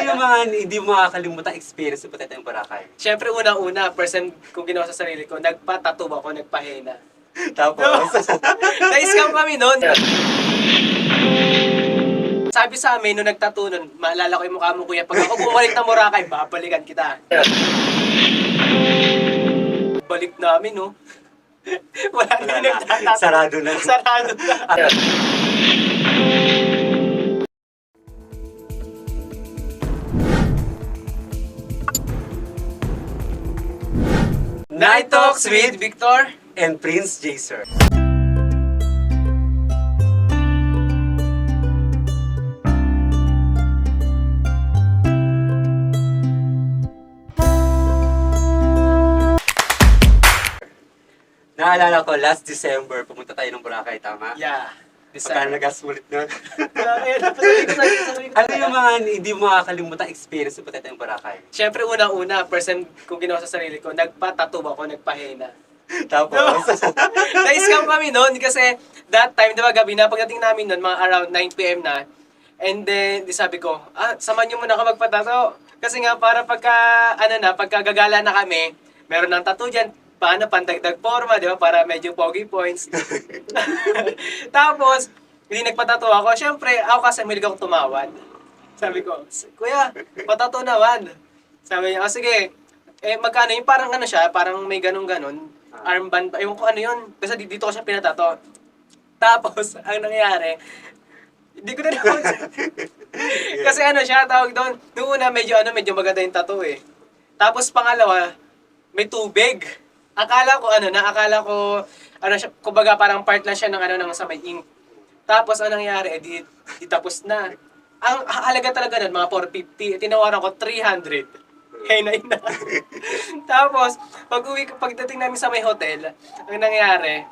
yung mga hindi mo makakalimutan experience sa Puteteng Boracay? Siyempre, una-una, person kung ginawa sa sarili ko, nagpa-tattoo ako, nagpahena. Tapos, Na-scam kami noon. Sabi sa amin, nung nag-tattoo nun, maalala ko yung mukha mo, kuya, pag ako bumalik ng Boracay, babalikan kita. Balik namin, no? Wala wala na na. nagtatattoo. Sarado na. Sarado na. Night Talks with Victor. And Prince Jaser. Naalala ko, last December, pumunta tayo ng Boracay, tama? Yeah. Pagka nag-asulit nun. Sabi ko Ano yung mga hindi mo makakalimutan experience sa Puteteng Boracay? Siyempre, una-una, person kung ginawa sa sarili ko, nagpa-tattoo ako, nagpahena. Tapos, Na-scam kami noon kasi that time, di ba, gabi na, pagdating namin noon, mga around 9 p.m. na, and then, di sabi ko, samahan niyo muna ako magpa-tattoo. Kasi nga, para pagka gagala na kami, meron ng tattoo dyan, paano, pandagdag forma, di ba, para medyo pogi points. Tapos, hindi nagpa-tattoo ako. Siyempre, ako kasi mahilig akong tumawad. Sabi ko, kuya, pa-tattoo naman. Sabi niya, sige, magkano yung parang ano siya, parang may ganun-ganon, armband, yung kung ano yun, kasi dito ko siya pinatato. Tapos, ang nangyari, hindi ko na naman. Kasi ano siya, tawag doon, noong una medyo maganda yung tattoo eh. Tapos pangalawa, may tubig. Akala ko siya, kumbaga parang part lang siya ng sa may ink. Tapos ang nangyari, di tapos na. Ang halaga talaga nun, mga 450, tinawaran ko 300. Henay na. Tapos, pagdating namin sa may hotel, ang nangyari,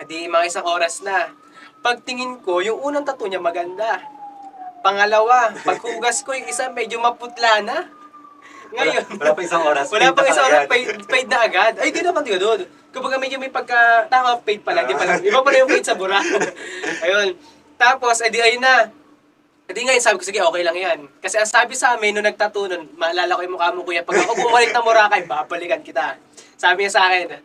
di mga isang oras na. Pagtingin ko, yung unang tattoo niya maganda. Pangalawa, paghugas ko yung isa medyo maputla na. Ngayon, wala pa isang oras. wala pang isang oras, agad. paid na agad. Ay, di naman doon. Kumbaga medyo may tama, paid pala. Di pala. Iba pala yung paid sa Boracay. Ayun. Tapos, ayun na. Ngayon sabi ko, sige, okay lang yan. Kasi ang sabi sa amin, nung nag-tattoo nun, maalala ko yung mukha mo, kuya, pag ako bumalik ng Boracay, babalikan kita. Sabi niya sa akin,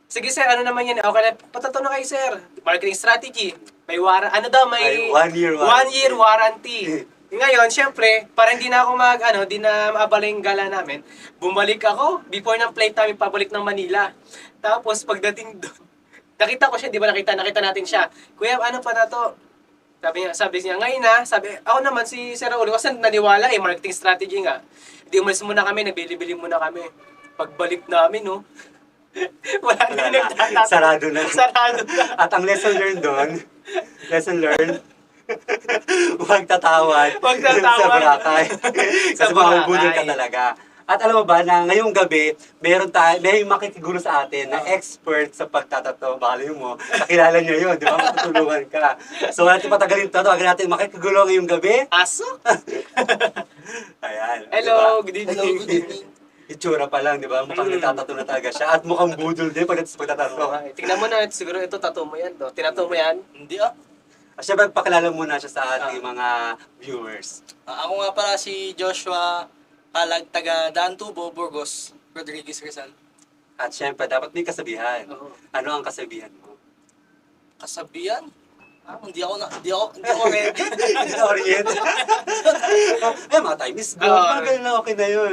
sige sir, ano naman yan? Okay na, patato na kayo sir. Marketing strategy. May may 1 year 1 year warranty. Ngayon, syempre, para hindi na ako di na maabala yung gala namin, bumalik ako, before ng flight namin, pabalik ng Manila. Tapos, pagdating doon, nakita ko siya, di ba nakita natin siya. Kuya, ano pa na to? Sabi niya, ngayon na, ako naman si Sir Raul, kasi naniwala marketing strategy nga. Hindi umalis muna kami, nagbili-bili muna kami. Pagbalik namin, no, wala na nagtatato. Sarado na. Sarado na. At ang lesson learned doon, huwag tatawad sa Boracay. Kasi mabubudol ka talaga. At alam mo ba na ngayong gabi, may makikigulo sa atin na expert sa pagtatato. Baka mo, nakilala niyo yun, di ba? Matutulungan ka. So, natin patagalin ito. Huwag natin makikigulo ngayong gabi. Aso? Ayan. Hello, diba? good evening. Itsura pa lang, di ba? Mukhang nagtatato na talaga siya. At mukhang budol din pag pagtatato. Okay, tingnan mo na, siguro ito, tattoo mo yan. To. Tinato mo yan? Hindi Siyempre, pakilala muna siya sa ating mga viewers. ako nga pala si Joshua Kalag, taga Dantubo, Burgos, Rodriguez Rizal. At siyempre, dapat may kasabihan. Oo. Ano ang kasabihan mo? Kasabihan? Hindi ako ready. Hindi na orient. Mga time is go. Oo. Mga na okay na yun.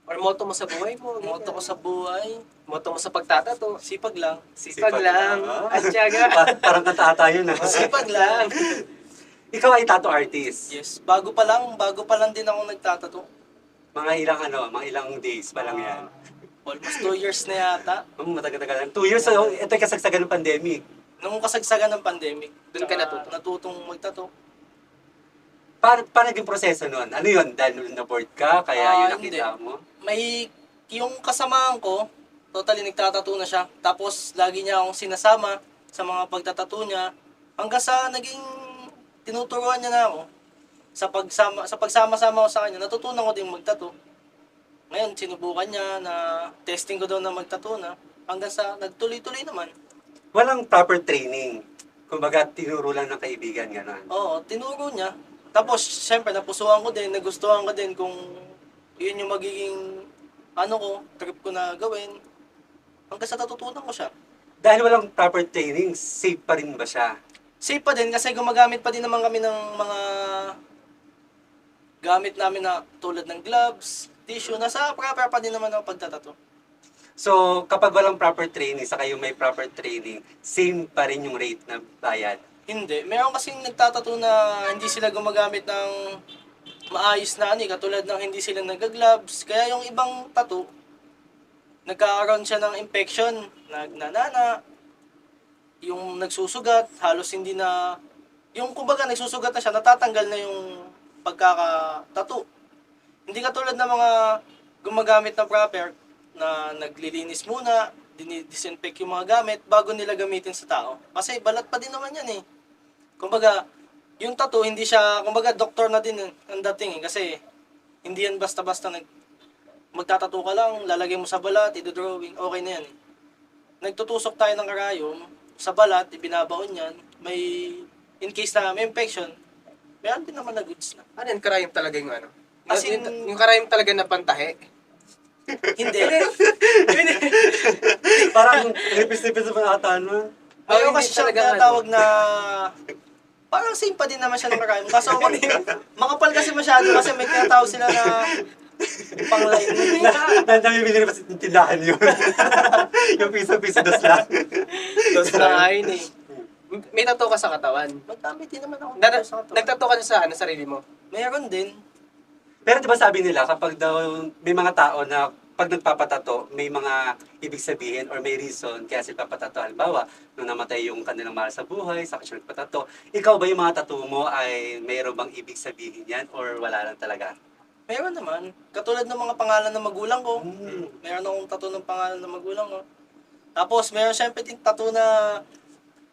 Or motto mo sa buhay mo. Motto ko sa buhay, Motto mo sa pagtatato. sipag lang. Sipag lang. Ah. At tiyaga. Parang kanta yun. Sipag lang. Ikaw ay tattoo artist. Yes, bago pa lang din ako nagtatato. Mga ilang days pa lang yan. Almost 2 years na yata. Matagal-tagal. 2 years, so, ito yung kasagsagan ng pandemic. Nung kasagsagan ng pandemic, Doon ka tsaka natutong magtato. Paano naging proseso nun? Ano yun? Dahil na-board ka, kaya yun nakita mo? May, yung kasamahan ko, totally nagtatato na siya. Tapos, lagi niya akong sinasama sa mga pagtatato niya. Hanggang sa naging tinuturuan niya na ako. Sa pagsama-sama ko sa kanya, natutunan ko din magtato. Ngayon, sinubukan niya na testing ko daw na magtato na. Hanggang sa nagtuloy-tuloy naman. Walang proper training. Kumbaga, tinuro lang ng kaibigan, gano'n. Oo, tinuro niya. Tapos, syempre, napusuan ko din, nagustuhan ko din kung yun yung magiging, trip ko na gawin. Hanggang sa natutunan ko siya. Dahil walang proper training, safe pa rin ba siya? Safe pa din kasi gumagamit pa din naman kami ng mga gamit namin na tulad ng gloves, tissue, nasa proper pa din naman ang pagtatato. So, kapag walang proper training, saka yung may proper training, same pa rin yung rate na bayad. Hindi. Meron kasing nagtatato na hindi sila gumagamit ng maayos na katulad ng hindi sila nag-gloves. Kaya yung ibang tattoo, nagkakaroon siya ng infection, nagnanana, yung nagsusugat, halos hindi na, yung kumbaga nagsusugat na siya, natatanggal na yung pagkaka-tattoo. Hindi katulad ng mga gumagamit ng proper, na naglilinis muna, dinidisinfect yung mga gamit bago nila gamitin sa tao. Kasi balat pa din naman yan eh. Kumbaga, yung tattoo, hindi siya, kumbaga doktor na din ang dating eh. Kasi hindi yan basta-basta magtatato ka lang, lalagay mo sa balat, idodrawing, okay na yan eh. Nagtutusok tayo ng karayom, sa balat, ibinabaon yan, may, in case na may infection, meron din naman na goods na. Ano yung karayom talaga yung ano? As in- yung karayom talaga na pantahe? Hindi. Parang nipis-nipis sa mga ata, no? Mayroon hindi kasi siya talaga tinatawag na parang same pa din naman siya ng karayom. Kaso makapal kasi masyado kasi may tinatawag sila na pang-lining. Namimili na pa sa tindahan yun. Yung piso-piso, dos lang. Dos na ayun eh. May tattoo ka sa katawan. Magdami din naman ako. Nagtattoo ka sa sarili mo? Meron din. Pero di ba sabi nila, kapag daw may mga tao na pag nagpapatato, may mga ibig sabihin or may reason kaya sila papatato. Halimbawa, nung namatay yung kanilang mahal sa buhay, saka siya nagpatato. Ikaw ba yung mga tattoo mo ay mayroon bang ibig sabihin yan or wala lang talaga? Meron naman. Katulad ng mga pangalan ng magulang ko. Hmm. Meron akong tattoo ng pangalan ng magulang ko. Tapos meron syempre din tattoo na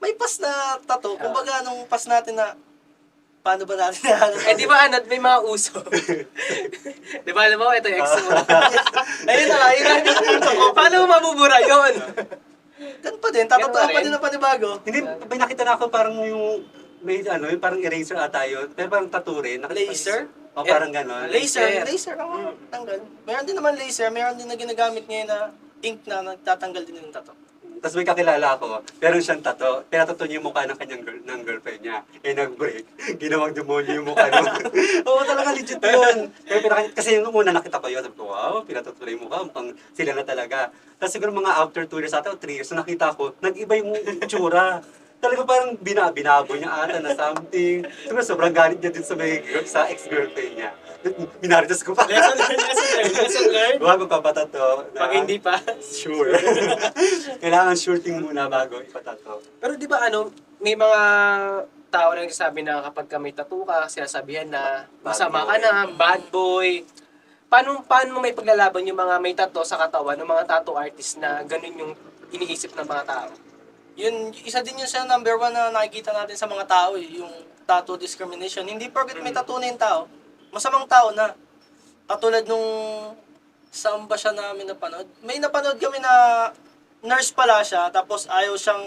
may pas na tattoo. Kumbaga nung pas natin na paano ba natin na Eh di ba ano, may mga uso. Di ba alam mo, ito yung ex mo. ayun na, ayun na. Paano mo mabubura yun? Ganun pa din, tatatuan Ganun pa rin. din na panibago. Hindi, may nakita na ako parang yung, may ano, yung parang eraser ata yun. Pero parang tattoo rin. Laser? O parang gano'n. Laser ang tanggal. Meron din naman laser, meron din na ginagamit ngayon na ink na nagtatanggal din ng tattoo. Tapos may kakilala ako, meron siyang tato. Pinatato niya yung mukha ng kanyang ng girlfriend niya. Eh, nag-break. Ginawang demonyo yung mukha niya. Oo, talaga legit yun. Kasi yung una nakita ko yun, sabi ko, wow, pinatato na yung mukha. Mukhang sila na talaga. Tapos siguro mga after 2 years ata o 3 years, na nakita ko, nag-iba yung itsura. Talaga parang binabo niya ata na something. Siguro sobrang galit niya din sa ex-girlfriend niya. Minaritas ko pa. Lesson learned. Huwag magpapatato. Pag hindi pa. Sure. Kailangan sure thing muna bago ipatato. Pero di ba ano, may mga tao na nagsasabi na kapag ka may tattoo ka, sinasabihan na masama ka na, bad boy. Paano mo may paglalaban yung mga may tattoo sa katawan ng mga tattoo artist na ganun yung iniisip ng mga tao? Yun, isa din yun sa number 1 na nakikita natin sa mga tao yung tattoo discrimination. Hindi porket may tattoo na yung tao, masamang tao na. Katulad nung saan ba siya namin napanood? May napanood kami na nurse pala siya, tapos ayaw siyang,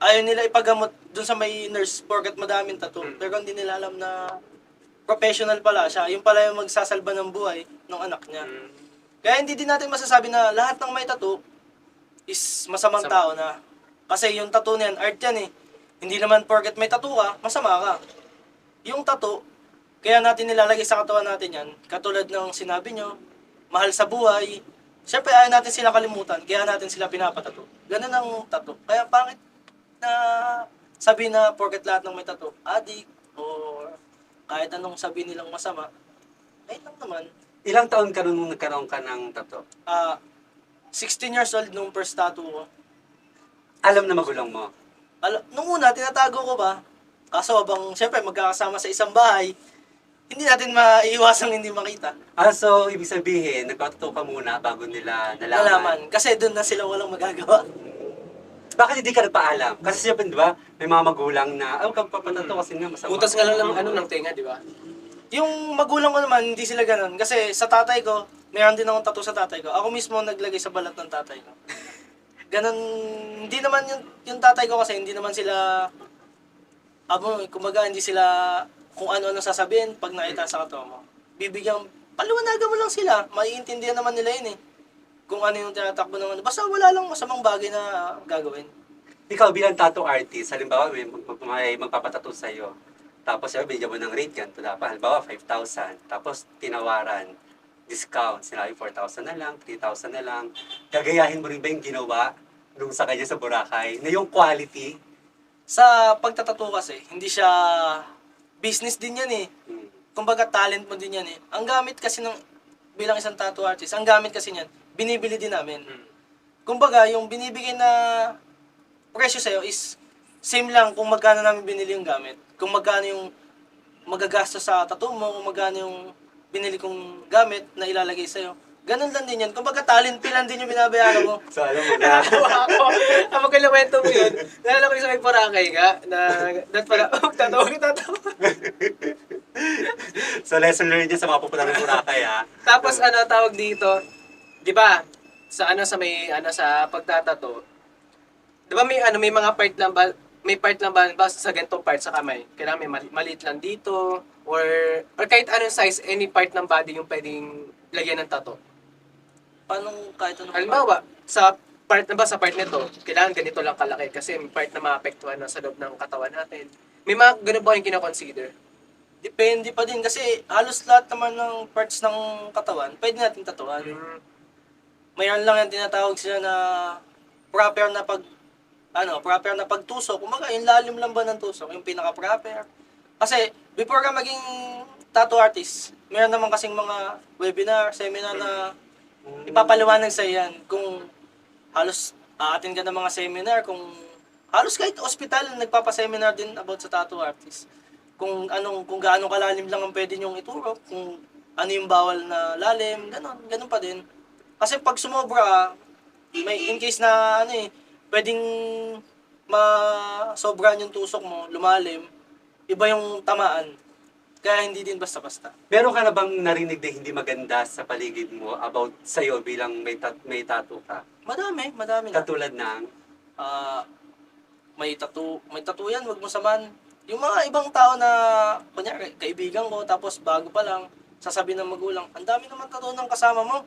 ayaw nila ipagamot dun sa may nurse porket madaming tattoo. Pero hindi nila alam na professional pala siya. Yung pala yung magsasalba ng buhay ng anak niya. Kaya hindi din natin masasabi na lahat ng may tattoo is masamang tao na. Kasi yung tattoo niyan, art yan eh. Hindi naman porket may tattoo ka, masama ka. Yung tattoo, kaya natin nilalagay sa katawan natin yan, katulad ng sinabi nyo, mahal sa buhay. Siyempre, ayaw natin sila kalimutan, kaya natin sila pinapatato. Ganun ang tattoo. Kaya pangit na sabi na porket lahat ng may tattoo, adik, o kahit anong sabi nilang masama, ay lang naman. Ilang taon ka nung nagkaroon ka ng tato? 16 years old nung first tattoo ko. Alam na magulang mo. Nung una, tinatago ko ba? Kaso habang, syempre, magkakasama sa isang bahay, hindi natin maiiwasang hindi makita. So, ibig sabihin, nagpatato ka muna bago nila nalaman. Nalaman. Kasi doon na sila walang magagawa. Bakit hindi ka nagpaalam? Kasi siyempre, di ba, may mga magulang na, kang papatato kasi nga masama. Butas nga lang ng tenga, di ba? Yung magulang ko naman, hindi sila ganun. Kasi sa tatay ko, meron din akong tattoo sa tatay ko. Ako mismo naglagay sa balat ng tatay ko. Ganun, hindi naman yung tatay ko kasi, hindi naman sila, kumbaga, hindi sila kung ano-ano sasabihin pag nakita sa katawan mo. Bibigyan, paliwanagan mo lang sila. Maiintindihan naman nila yun eh. Kung ano yung tinatakbo naman. Basta wala lang masamang bagay na gagawin. Ikaw bilang tattoo artist, halimbawa may magpapatato sa'yo. Tapos bigyan mo ng rate ganito dapat. Halimbawa 5,000. Tapos tinawaran. Discount. Sinabi 4,000 na lang, 3,000 na lang. Gagayahin mo rin ba yung ginawa nung sa kanya sa Boracay? Na yung quality. Sa pagtatato kasi, hindi siya business din yan eh. Hmm. Kumbaga talent mo din yan eh. Ang gamit kasi ng bilang isang tattoo artist, ang gamit kasi niyan, binibili din namin. Kumbaga, yung binibigay na presyo sa'yo is same lang kung magkano namin binili yung gamit. Kung magkano yung magagastos sa tattoo mo, kung magkano yung binili kong gamit na ilalagay sa'yo. Ganun lang din yan. Kumbaga, talent fee lang din yung binabayaran mo. So alam mo na. Natawa ako. Habang kinuwento mo yun, nalala ko yung sa may Boracay ka, na that pala, tatawa. So lesson learned yan sa mga pupunta ng Boracay ha. Tapos ano tawag dito, 'di ba? Sa sa pagtatato. 'Di ba may mga part lang ba, sa ganitong part sa kamay? Kailangan may maliit lang dito or kahit anong size, any part ng body yung pwedeng lagyan ng tattoo. Paano kahit ano? Halimbawa, sa part nito, kailangan ganito lang kalaki kasi may part na maapektuhan na sa loob ng katawan natin. May mga ganun ba kayong kino-consider? Depende pa din kasi halos lahat naman ng parts ng katawan, pwede natin tatuan. Mayroon lang yung tinatawag sila na proper na pagtusok. Kumaga, yung lalim lang ba ng tusok, yung pinaka-proper. Kasi, before ka maging tattoo artist, mayroon naman kasing mga webinar, seminar na ipapaliwanag sa yan. Kung halos aatin ka ng mga seminar, kung halos kahit ospital, nagpapaseminar din about sa tattoo artist. Kung gaano kalalim lang ang pwede nyong ituro, kung ano yung bawal na lalim, ganun pa din. Kasi pag sumobra, may in case na pwedeng masobran yung tusok mo, lumalim, iba yung tamaan. Kaya hindi din basta-basta. Meron ka na bang narinig na hindi maganda sa paligid mo about sa'yo bilang may tattoo ka? Madami na. Katulad ng, May tattoo yan, wag mo saman. Yung mga ibang tao na, kunyari, kaibigan ko, tapos bago pa lang, sasabihin ng magulang, ang dami naman tattoo ng kasama mo.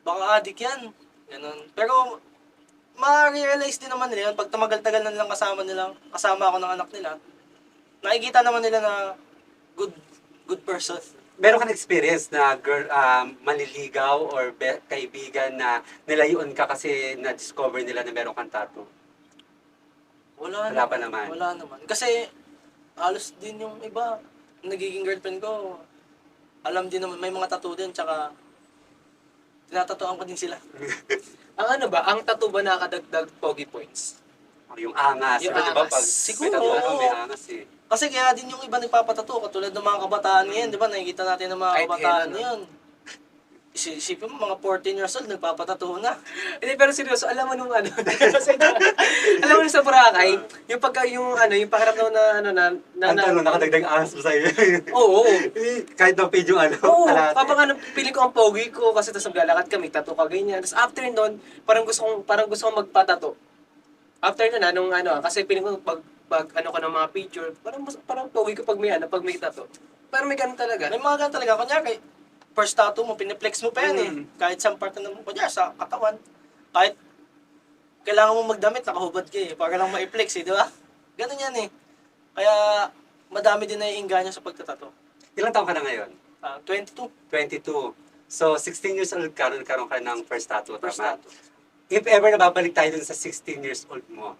Baka adik yan. Ganun. Pero, ma-realize din naman nila yun, pag tumagal-tagal na nilang kasama ako ng anak nila, nakikita naman nila na good person. meron ka na experience na manliligaw or kaibigan na nilayuan ka kasi na-discover nila na meron kang tattoo? Wala pa naman. Wala naman. Kasi, halos din yung iba, nagiging girlfriend ko, alam din naman, may mga tattoo din, tsaka, tinatatuan ko din sila. Ang tattoo ba nakadagdag pogi points? Yung angas. Yung Diba, angas. pag Siguro, may tattoo ka, oo. may angas eh. Kasi kaya din yung iba nagpapatato, katulad ng mga kabataan ngayon, di ba? Nakikita natin ng mga Kahit kabataan kailan, no? ngayon. Isipin mo, mga 14 years old, nagpapatato na. Hindi, pero seryoso, alam mo nung alam mo nung sa Boracay, yung pakiramdam na Ang tanong, nakadagdag angas mo sa'yo. Oo. Kahit na page yung Oo, kalahati. kapag piling ko ang pogi ko kasi tapos naglalakad kami, tattoo ka ganyan. Tapos after nun, parang gusto kong magpatato. After nun, kasi piling ko pag ka ng mga picture, parang pogi ko pag may tattoo. Parang may ganun talaga. May mga ganun talaga. Kunyari, first tattoo mo, piniplex mo pa yan eh. Kahit sa part na naman, kunyari sa katawan. Kahit kailangan mo magdamit, nakahubad ka eh. Para lang ma-flex eh, di ba? Ganun yan eh. Kaya, madami din naiinganyo sa pagtatato. Ilang taon ka na ngayon? 22. 22. So, 16 years old ka, nagkaroon ka ng first tattoo, First tama? tattoo. If ever nababalik tayo dun sa 16 years old mo,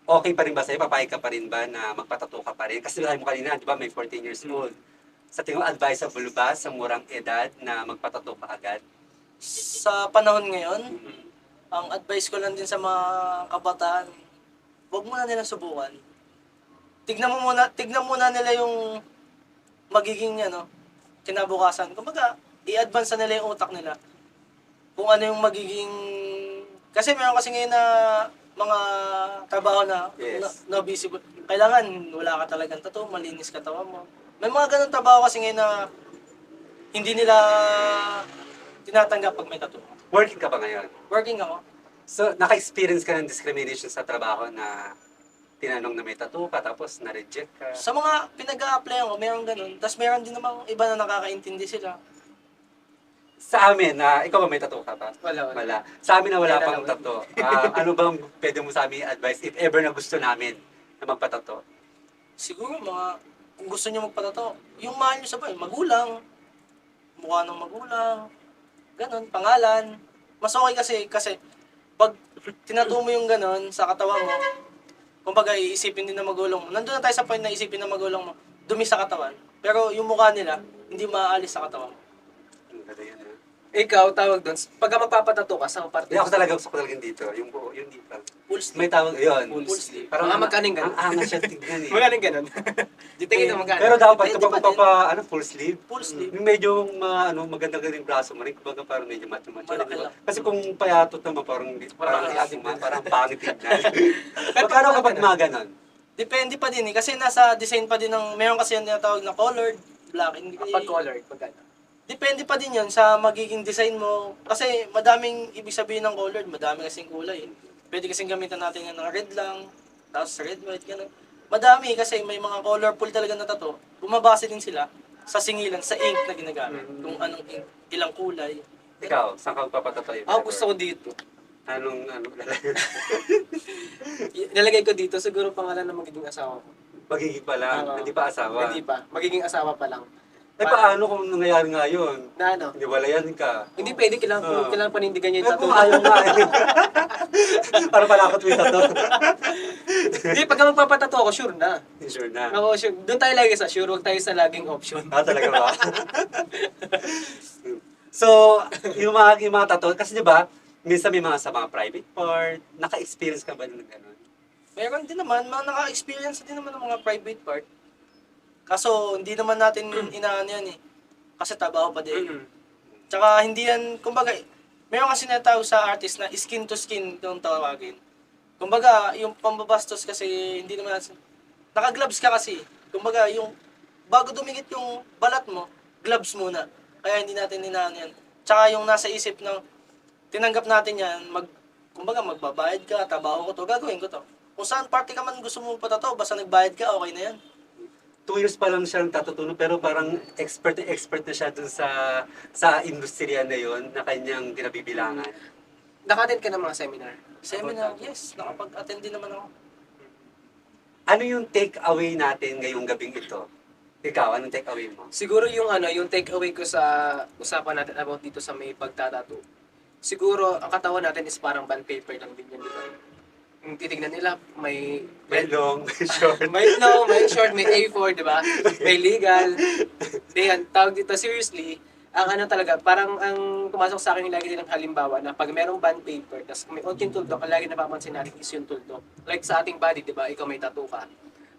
okay pa rin ba sa'yo? Papayag ka pa rin ba na magpatato ka pa rin? Kasi sabi mo kanina, di ba, may 14 years old. Sa tingin mo, advisable ba sa murang edad na magpatato ka agad? Sa panahon ngayon, ang advice ko lang din sa mga kabataan, huwag muna nilang subukan. Tignan muna nila yung magiging kinabukasan. Kumbaga, i-advance na nila yung utak nila. Kung ano yung magiging... Kasi meron kasi ngayon na mga trabaho na Yes. no visible. Kailangan wala ka talagang tattoo, malinis katawan mo. May mga ganun trabaho kasi ngayon na hindi nila tinatanggap pag may tattoo. Working ka ba ngayon? Working ako. So, naka-experience ka ng discrimination sa trabaho na tinanong na may tattoo ka, tapos na-reject ka. Sa mga pinag-a-applyan ko, meron ganun. Tapos meron din namang iba na nakakaintindi sila. Sa amin, ikaw ba may tattoo ka pa? Wala. Wala. Sa amin na wala Wala pang naman. tattoo. Ano bang pwede mo sa amin advice if ever na gusto namin na magpatato? Siguro kung gusto nyo magpatato, yung mahal nyo sa bahay, magulang, mukha ng magulang, ganun, pangalan. Mas okay kasi pag tinato mo yung ganun sa katawan mo, kumbaga iisipin din ng magulang mo. Nandun na tayo sa point na isipin ng magulang mo, dumi sa katawan. Pero yung mukha nila, hindi maaalis sa katawan mo. Ang ganda yan, ha? Ikaw, tawag doon, pagka magpapatato ka, sa parte Hindi ako talaga gusto ko talagang dito. Yung buo, yung dito. Full sleeve. May tawag, yun. Full sleeve. Parang Mga magkaning ganun. Ang angas siya tignan eh. Magaling ganun. Tingin na magkano. Pero dapat Depende kapag pa din. full sleeve, Full sleeve. yung medyo maganda yung braso mo rin, kumbaga parang medyo macho-macho. Malaki Diba? lang. Kasi kung payatot naman, parang Parang parang pangit tignan. Magkano kapag mga ganon? Depende pa din eh. Kasi nasa design pa din ng, meron kasi yung tinatawag na colored, black. Hindi, Pag colored, magkano. Depende pa din yun sa magiging design mo. Kasi madaming ibig sabihin ng colored, madami kasing kulay. Pwede kasing gamitan natin yan ng red lang, tapos red, white, gano'n. Madami kasi may mga colorful talaga na tattoo. Bumabase din sila sa singilan, sa ink na ginagamit. Kung anong ink, ilang kulay. Ikaw, saan ka papatatoy? Ako gusto ko dito. Anong Nalagay ko dito, siguro pangalan ng magiging asawa ko. magiging pa lang, Oo. hindi pa asawa. Hindi pa. Magiging asawa pa lang. Eh paano kung nangyayari nga yun? Na ano? Hiniwalayan ka. Hindi pwede, kailangan panindigan niya yung Eh tattoo. kung ayaw nga eh. Para palakot mo yung tattoo. Hindi, pagka magpapatato ako, sure na. Sure na. Ako, sure. Doon tayo lagi sa sure, huwag tayo sa laging option. Talaga ba? So, yung mga tattoo, kasi di ba, minsan may mga sa mga private part, naka-experience ka ba ng gano'n? Meron din naman, mga naka-experience din naman ng mga private part. Kaso, hindi naman natin inaano yan eh. Kasi trabaho pa din. Tsaka hindi yan, kumbaga, meron kasi natawag sa artist na skin to skin yung tawagin. Kumbaga, yung pambabastos kasi hindi naman natin, naka-gloves ka kasi. Kumbaga, yung bago dumikit yung balat mo, gloves muna. Kaya hindi natin inaano yan. Tsaka yung nasa isip ng tinanggap natin yan, kumbaga magbabayad ka, trabaho ko to, gagawin ko to. Kung saan party ka man gusto mo patato, basta nagbayad ka, okay na yan. 2 years pa lang siyang tatutuno pero parang expert na siya dun sa industriya na yon na kanyang kinabibilangan. Naka-attend ka ng mga seminar. Seminar, yes, nakapag-attend din naman ako. Ano yung take away natin ngayong gabing ito? Ikaw, anong take away mo? Siguro yung take away ko sa usapan natin about dito sa may pagtatato. Siguro, ang katawan natin is parang bond paper lang din yan, di ba? Yung titignan nila, may long, may short. may long, may short, may A4, di ba? May legal. Diyan, tawag dito, seriously, ang ano talaga, parang ang pumasok sa akin yung lagi nilang halimbawa na pag merong bond paper, tapos may unting tuldok, ang lagi napapansin natin is yung tuldok. Like sa ating body, di ba? Ikaw may tattoo ka.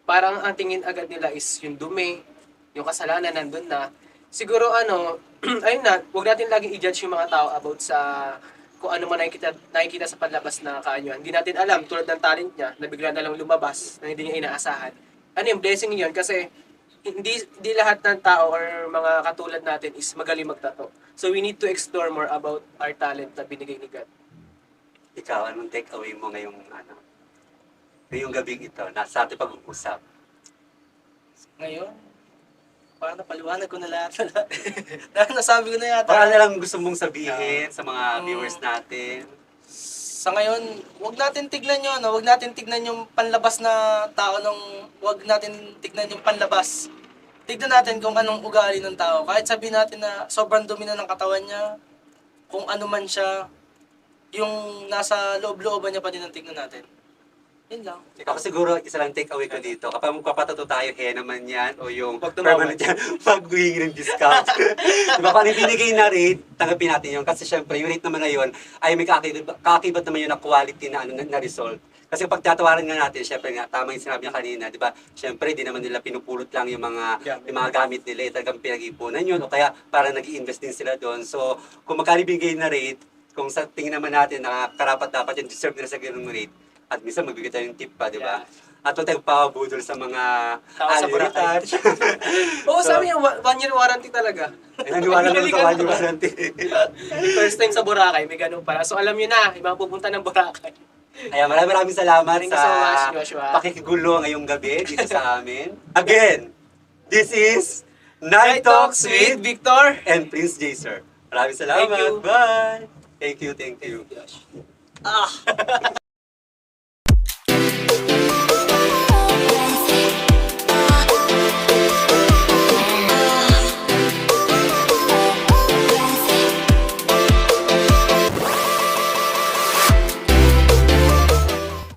Parang ang tingin agad nila is yung dumi, yung kasalanan nandun na. Siguro ayun na, huwag natin laging i-judge yung mga tao about sa kung ano man nakikita sa panlabas na kaanyuan. Hindi natin alam, tulad ng talent niya, na bigla na lang lumabas, na hindi niya inaasahan. Ano yung blessing yun? Kasi hindi lahat ng tao or mga katulad natin is magaling magtato. So we need to explore more about our talent na binigay ni God. Ikaw, anong take away mo ngayong gabing ito na sa ating pag-uusap? Ngayon, parang napaliwanag ko na lahat. Nasabi ko na yata. Baka na lang gusto mong sabihin sa mga viewers natin. Sa ngayon, wag natin tignan yun, wag natin tignan yung panlabas na tao wag natin tignan yung panlabas. Tignan natin kung anong ugali ng tao. Kahit sabihin natin na sobrang dumi na ng katawan niya, kung ano man siya, yung nasa loob-looban niya pa din ang tignan natin. Yun lang. Ako siguro, isa lang take away ko dito. Kapag magpapatato tayo, naman yan, o yung Pag tumawad. permanent yan, pag-huhingi ng discount. Diba, kung ano yung binigay na rate, tanggapin natin yun. Kasi syempre, yung rate naman na yun, ay may kakakibat naman yun na quality na result. Kasi pag tatawaran nga natin, syempre nga, tama yung sinabi niya kanina, di ba? Syempre, di naman nila pinupulot lang yung mga gamit nila, talagang pinag-ipunan yun, o kaya parang nag-i-invest din sila doon. So, kung magkano binigay na rate, kung sa tingin naman natin na karapat-dapat yung deserve nila sa ganung rate, at minsan magbigay tayo ng tip pa, di ba? At huwag tayong pabudol sa mga Tao sa Boracay. retouch. Oo, sabi niya, 1-year warranty talaga. Naniwala naman sa one warranty. First time sa Boracay, may ganun pala. So alam niyo na, ibang pupunta ng Boracay. Kaya maraming salamat Thank you so much, sa Joshua. pakikigulo ngayong gabi dito sa amin. Again, this is Night Talks with Victor. and Prince Jaser. Maraming salamat. Thank you. Bye. Thank you. Ah!